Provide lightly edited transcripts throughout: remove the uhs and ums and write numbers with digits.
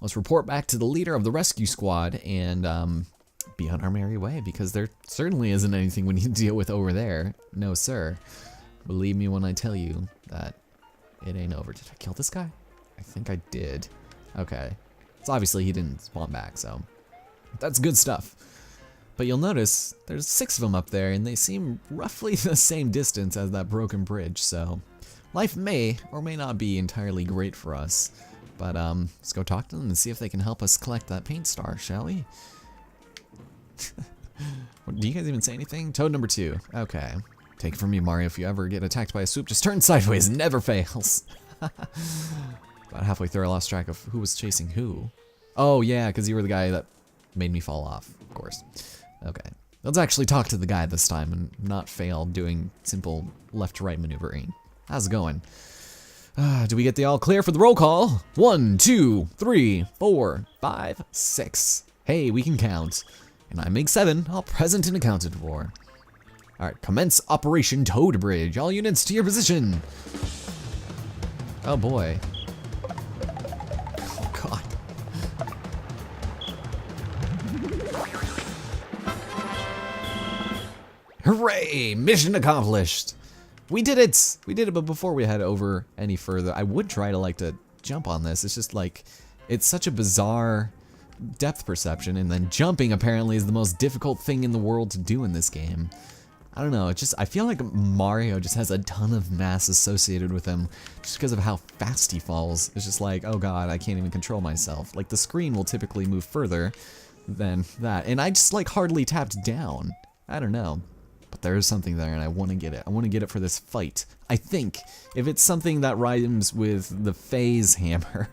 let's report back to the leader of the rescue squad and be on our merry way, because there certainly isn't anything we need to deal with over there. No, sir. Believe me when I tell you that it ain't over. Did I kill this guy? I think I did. Okay. So obviously he didn't spawn back, so that's good stuff. But you'll notice there's 6 of them up there, and they seem roughly the same distance as that broken bridge, so life may or may not be entirely great for us. But let's go talk to them and see if they can help us collect that paint star, shall we? Do you guys even say anything? Toad number 2. Okay. Take it from me, Mario. If you ever get attacked by a swoop, just turn sideways. Never fails. About halfway through, I lost track of who was chasing who. Oh, yeah, because you were the guy that made me fall off, of course. Okay. Let's actually talk to the guy this time and not fail doing simple left-to-right maneuvering. How's it going? Do we get the all clear for the roll call? 1, 2, 3, 4, 5, 6. Hey, we can count. And I make 7, all present and accounted for. Alright, commence Operation Toad Bridge. All units to your position. Oh boy. Oh god. Hooray! Mission accomplished! We did it! We did it, but before we head over any further, I would try to jump on this. It's just like, it's such a bizarre depth perception, and then jumping apparently is the most difficult thing in the world to do in this game. I don't know, I feel like Mario just has a ton of mass associated with him just because of how fast he falls. It's just like, oh god, I can't even control myself. Like, the screen will typically move further than that, and I just like hardly tapped down. I don't know. But there is something there, and I want to get it. I want to get it for this fight. I think if it's something that rhymes with the phase hammer,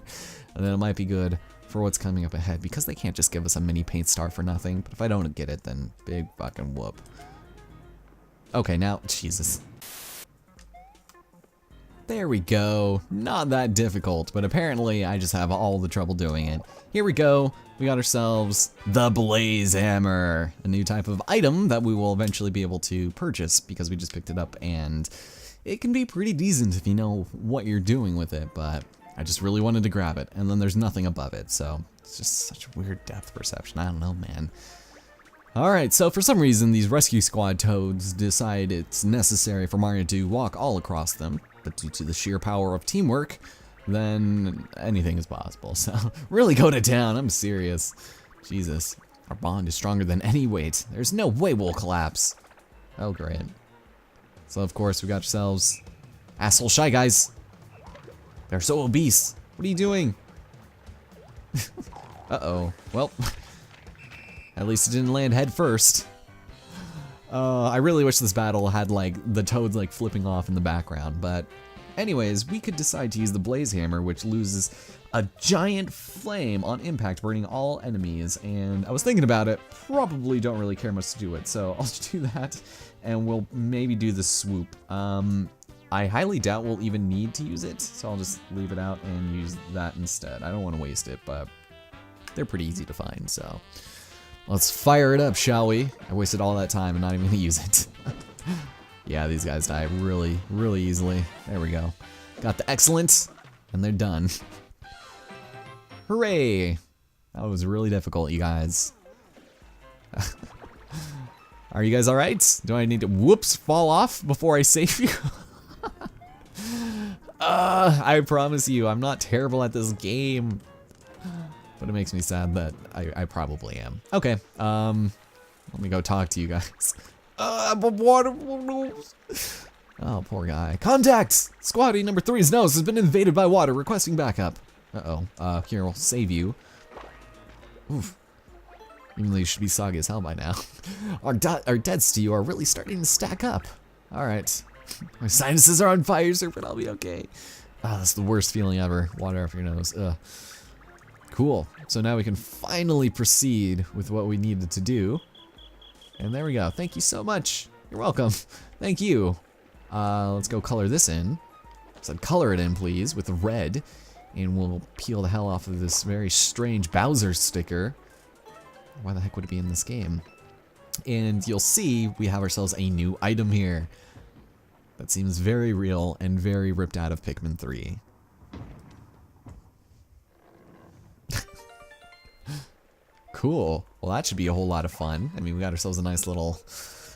then it might be good for what's coming up ahead, because they can't just give us a mini paint star for nothing. But if I don't get it, then big fucking whoop. Okay, now, Jesus. There we go. Not that difficult, but apparently I just have all the trouble doing it. Here we go. We got ourselves the Blaze Hammer, a new type of item that we will eventually be able to purchase because we just picked it up, and it can be pretty decent if you know what you're doing with it, but I just really wanted to grab it, and then there's nothing above it, so it's just such a weird depth perception. I don't know, man. Alright, so for some reason these rescue squad toads decide it's necessary for Mario to walk all across them, but due to the sheer power of teamwork, then anything is possible. So really go to town, I'm serious. Jesus, our bond is stronger than any weight. There's no way we'll collapse. Oh great. So of course we got ourselves asshole Shy Guys. They're so obese. What are you doing? Uh-oh, well, at least it didn't land head first. I really wish this battle had like the toads like flipping off in the background, but anyways, we could decide to use the Blaze Hammer, which loses a giant flame on impact, burning all enemies, and I was thinking about it, probably don't really care much to do it, so I'll just do that, and we'll maybe do the swoop. I highly doubt we'll even need to use it, so I'll just leave it out and use that instead. I don't want to waste it, but they're pretty easy to find, so let's fire it up, shall we? I wasted all that time and not even gonna use it. Yeah, these guys die really, really easily. There we go. Got the excellent, and they're done. Hooray! That was really difficult, you guys. Are you guys alright? Do I need to, whoops, fall off before I save you? I promise you, I'm not terrible at this game. But it makes me sad that I probably am. Okay, let me go talk to you guys. Water. Oh, poor guy. Contact! Squaddy number 3's nose has been invaded by water, requesting backup. Uh-oh, here, we'll save you. Oof. Even though you should be soggy as hell by now. Our deaths to you are really starting to stack up. Alright. My sinuses are on fire, sir, but I'll be okay. Ah, that's the worst feeling ever. Water off your nose. Ugh. Cool. So now we can finally proceed with what we needed to do. And there we go. Thank you so much. You're welcome. Thank you. Let's go color this in. So color it in, please, with red. And we'll peel the hell off of this very strange Bowser sticker. Why the heck would it be in this game? And you'll see we have ourselves a new item here. That seems very real and very ripped out of Pikmin 3. Cool. Well, that should be a whole lot of fun. I mean, we got ourselves a nice little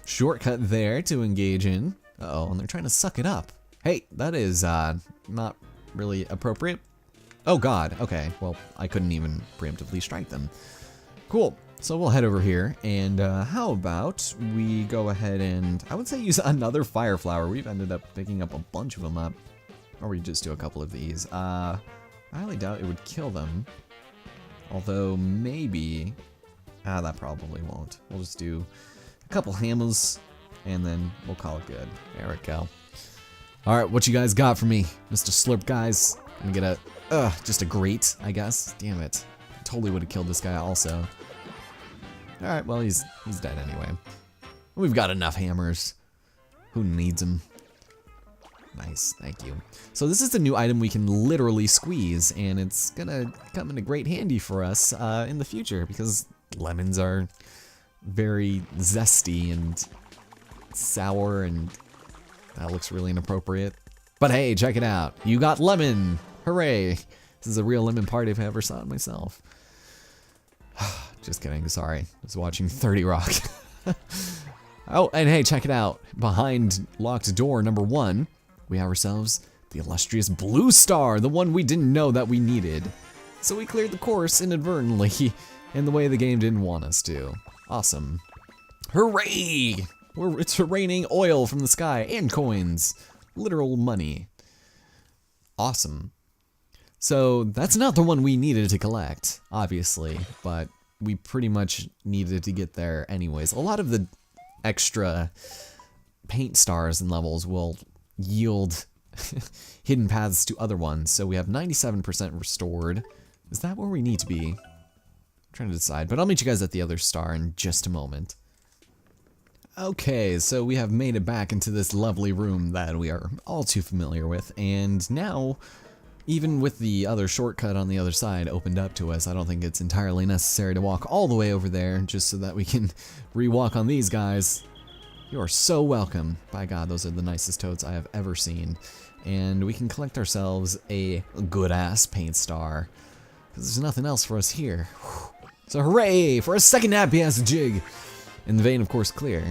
shortcut there to engage in. Uh-oh, and they're trying to suck it up. Hey, that is not really appropriate. Oh god, okay. Well, I couldn't even preemptively strike them. Cool. So we'll head over here, and how about we go ahead and, I would say, use another fire flower. We've ended up picking up a bunch of them up. Or we just do a couple of these. I highly doubt it would kill them. Although, maybe... that probably won't. We'll just do a couple hammers, and then we'll call it good. There we go. Alright, what you guys got for me, Mr. Slurp guys? I'm gonna get just a grate, I guess. Damn it. Totally would have killed this guy also. Alright, well, he's dead anyway. We've got enough hammers. Who needs them? Nice, thank you. So this is the new item we can literally squeeze, and it's gonna come into great handy for us in the future, because lemons are very zesty and sour, and that looks really inappropriate. But hey, check it out. You got lemon! Hooray! This is a real lemon party if I ever saw it myself. Just kidding, sorry. I was watching 30 Rock. Oh, and hey, check it out. Behind locked door number 1, we have ourselves the illustrious blue star, the one we didn't know that we needed. So we cleared the course inadvertently in the way the game didn't want us to. Awesome. Hooray! It's raining oil from the sky and coins. Literal money. Awesome. So that's not the one we needed to collect, obviously, but we pretty much needed to get there anyways. A lot of the extra paint stars and levels will yield hidden paths to other ones, so we have 97% restored. Is that where we need to be? I'm trying to decide, but I'll meet you guys at the other star in just a moment. Okay, so we have made it back into this lovely room that we are all too familiar with, and now, even with the other shortcut on the other side opened up to us, I don't think it's entirely necessary to walk all the way over there just so that we can re-walk on these guys. You are so welcome. By God, those are the nicest toads I have ever seen. And we can collect ourselves a good-ass paint star, because there's nothing else for us here. So hooray for a second happy-ass jig! In the vein, of course, clear.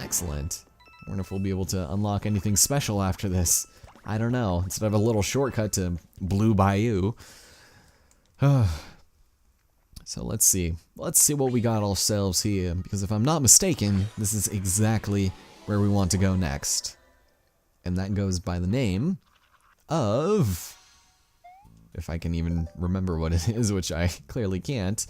Excellent. I wonder if we'll be able to unlock anything special after this. I don't know. Instead of a little shortcut to Blue Bayou. So let's see. Let's see what we got ourselves here, because if I'm not mistaken, this is exactly where we want to go next. And that goes by the name of... if I can even remember what it is, which I clearly can't.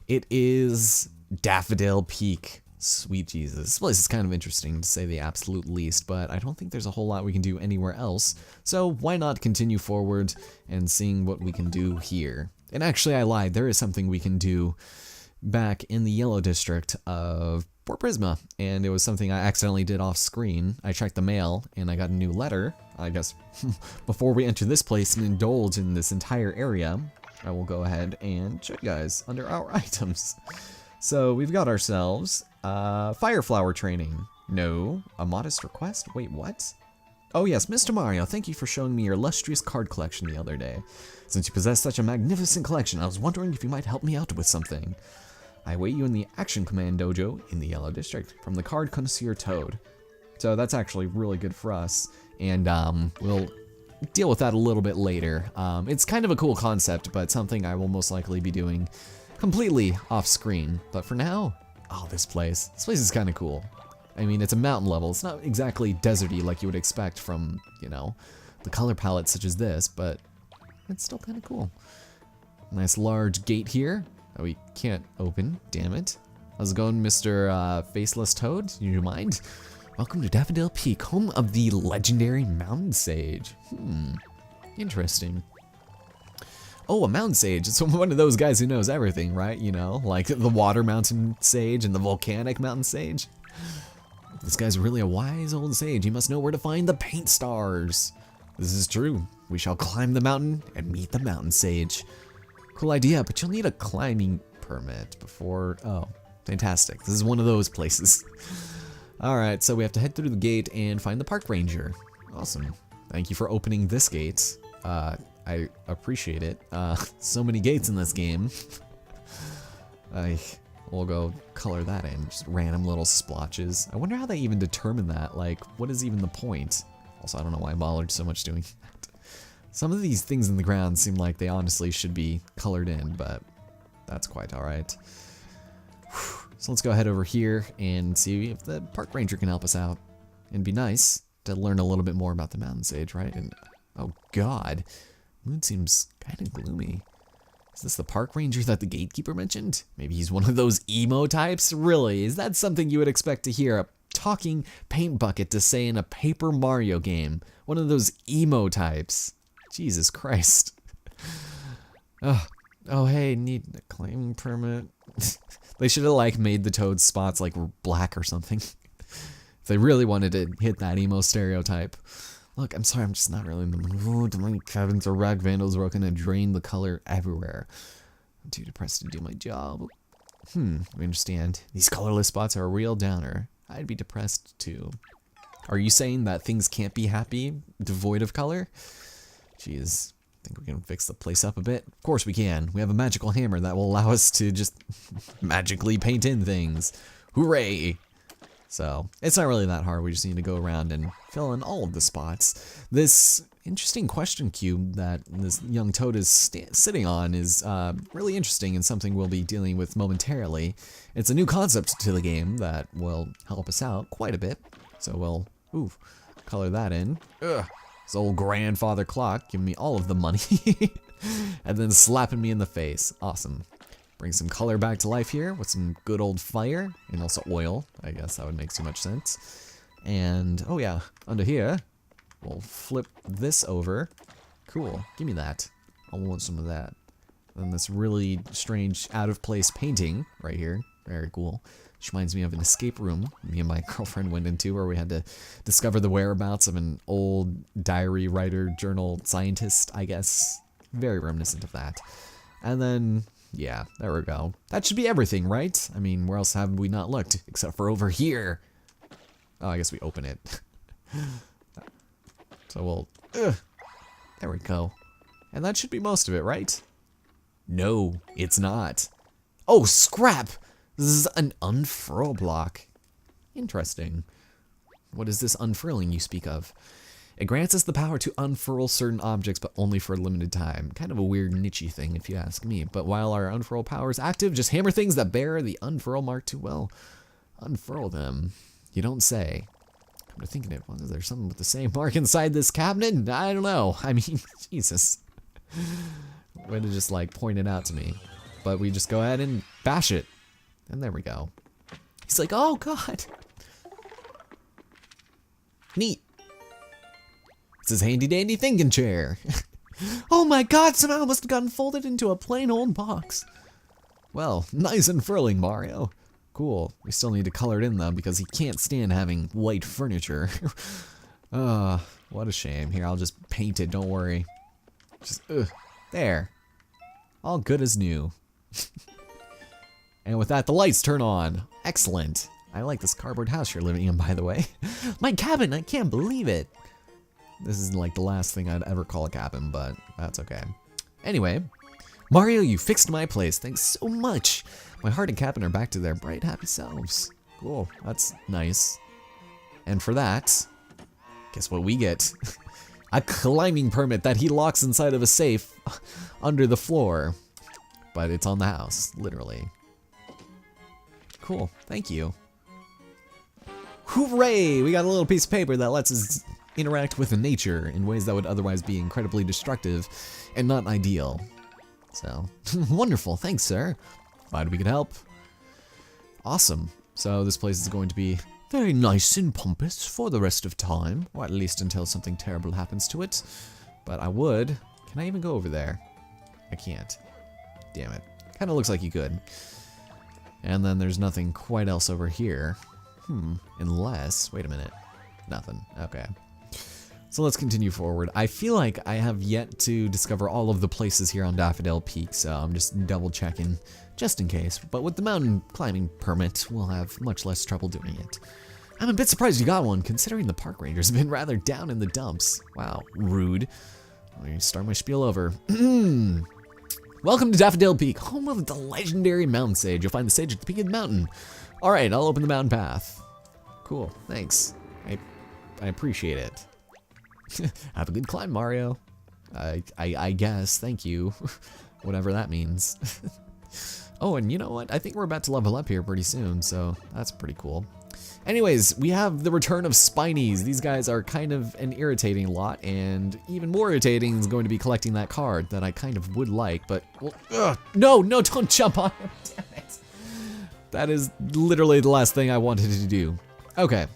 It is Daffodil Peak. Sweet Jesus. This place is kind of interesting, to say the absolute least, but I don't think there's a whole lot we can do anywhere else, so why not continue forward and seeing what we can do here. And actually, I lied, there is something we can do back in the yellow district of Port Prisma, and it was something I accidentally did off screen. I checked the mail, and I got a new letter. I guess before we enter this place and indulge in this entire area, I will go ahead and show you guys under our items. So we've got ourselves fire flower training. No, a modest request? Wait, what? Oh yes, Mr. Mario, thank you for showing me your illustrious card collection the other day. Since you possess such a magnificent collection, I was wondering if you might help me out with something. I await you in the Action Command Dojo in the Yellow District from the Card Connoisseur Toad. So that's actually really good for us, and we'll deal with that a little bit later. It's kind of a cool concept, but something I will most likely be doing completely off screen. But for now, oh, this place is kind of cool. I mean, it's a mountain level. It's not exactly deserty like you would expect from, you know, the color palette such as this, but it's still kind of cool. Nice large gate here that we can't open, damn it. How's it going, Mr. Faceless Toad? Do you mind? Welcome to Daffodil Peak, home of the legendary mountain sage. Interesting. Oh, a mountain sage. It's one of those guys who knows everything, right? You know, like the water mountain sage and the volcanic mountain sage. This guy's really a wise old sage. He must know where to find the paint stars. This is true. We shall climb the mountain and meet the mountain sage. Cool idea, but you'll need a climbing permit before... Oh, fantastic. This is one of those places. Alright, so we have to head through the gate and find the park ranger. Awesome. Thank you for opening this gate. I appreciate it. So many gates in this game. We'll go color that in, just random little splotches. I wonder how they even determine that. Like, what is even the point? Also, I don't know why I bothered so much doing that. Some of these things in the ground seem like they honestly should be colored in, but that's quite alright. So let's go ahead over here and see if the park ranger can help us out. It'd be nice to learn a little bit more about the mountain sage, right? And oh god, mood seems kind of gloomy. Is this the park ranger that the gatekeeper mentioned? Maybe he's one of those emo types? Really? Is that something you would expect to hear a talking paint bucket to say in a Paper Mario game? One of those emo types. Jesus Christ. Oh hey, need a claim permit. They should have like made the Toad spots like black or something. If they really wanted to hit that emo stereotype. Look, I'm sorry, I'm just not really in the mood. My cabins are rag vandals are gonna drain the color everywhere. I'm too depressed to do my job. We understand. These colorless spots are a real downer. I'd be depressed too. Are you saying that things can't be happy, devoid of color? Jeez, think we can fix the place up a bit? Of course we can. We have a magical hammer that will allow us to just magically paint in things. Hooray! So, it's not really that hard, we just need to go around and fill in all of the spots. This interesting question cube that this young Toad is sitting on is really interesting and something we'll be dealing with momentarily. It's a new concept to the game that will help us out quite a bit. So we'll, color that in. Ugh, this old grandfather clock giving me all of the money and then slapping me in the face. Awesome. Bring some color back to life here with some good old fire and also oil. I guess that would make too much sense. And, oh yeah, under here, we'll flip this over. Cool, give me that. I want some of that. And this really strange out-of-place painting right here. Very cool. Which reminds me of an escape room me and my girlfriend went into where we had to discover the whereabouts of an old diary writer, journal scientist, I guess. Very reminiscent of that. And then, yeah, there we go. That should be everything, right? I mean, where else have we not looked? Except for over here. Oh, I guess we open it. So we'll, there we go. And that should be most of it, right? No, it's not. Oh, scrap! This is an unfurl block. Interesting. What is this unfurling you speak of? It grants us the power to unfurl certain objects, but only for a limited time. Kind of a weird niche-y thing, if you ask me. But while our unfurl power is active, just hammer things that bear the unfurl mark to, well, unfurl them. You don't say. I'm thinking it. Was there something with the same mark inside this cabinet? I don't know. I mean, Jesus. Way to just like point it out to me. But we just go ahead and bash it. And there we go. He's like, oh god. Neat. It's his handy dandy thinking chair. Oh my god, somehow it must have gotten folded into a plain old box. Well, nice unfurling, Mario. Cool. We still need to color it in though because he can't stand having white furniture. What a shame. Here, I'll just paint it, don't worry. Just, there. All good as new. And with that, the lights turn on. Excellent. I like this cardboard house you're living in, by the way. My cabin, I can't believe it. This is like the last thing I'd ever call a cabin, but that's okay. Anyway, Mario, you fixed my place. Thanks so much. My heart and cabin are back to their bright, happy selves. Cool, that's nice. And for that, guess what we get? A climbing permit that he locks inside of a safe under the floor. But it's on the house, literally. Cool, thank you. Hooray! We got a little piece of paper that lets us interact with nature in ways that would otherwise be incredibly destructive and not ideal. So, wonderful, thanks sir. Glad we could help. Awesome. So this place is going to be very nice and pompous for the rest of time, or at least until something terrible happens to it. But I would. Can I even go over there? I can't. Damn it. Kind of looks like you could. And then there's nothing quite else over here. Unless, wait a minute. Nothing. Okay. So let's continue forward. I feel like I have yet to discover all of the places here on Daffodil Peak, so I'm just double checking just in case. But with the mountain climbing permit, we'll have much less trouble doing it. I'm a bit surprised you got one, considering the park rangers have been rather down in the dumps. Wow, rude. Let me start my spiel over. Well, Welcome to Daffodil Peak, home of the legendary mountain sage. You'll find the sage at the peak of the mountain. All right, I'll open the mountain path. Cool, thanks. I appreciate it. Have a good climb, Mario. I guess, thank you. Whatever that means. Oh, and you know what? I think we're about to level up here pretty soon, so that's pretty cool. Anyways, we have the return of Spinies. These guys are kind of an irritating lot, and even more irritating is going to be collecting that card that I kind of would like, but, well, no, don't jump on him, damn it. That is literally the last thing I wanted to do. Okay.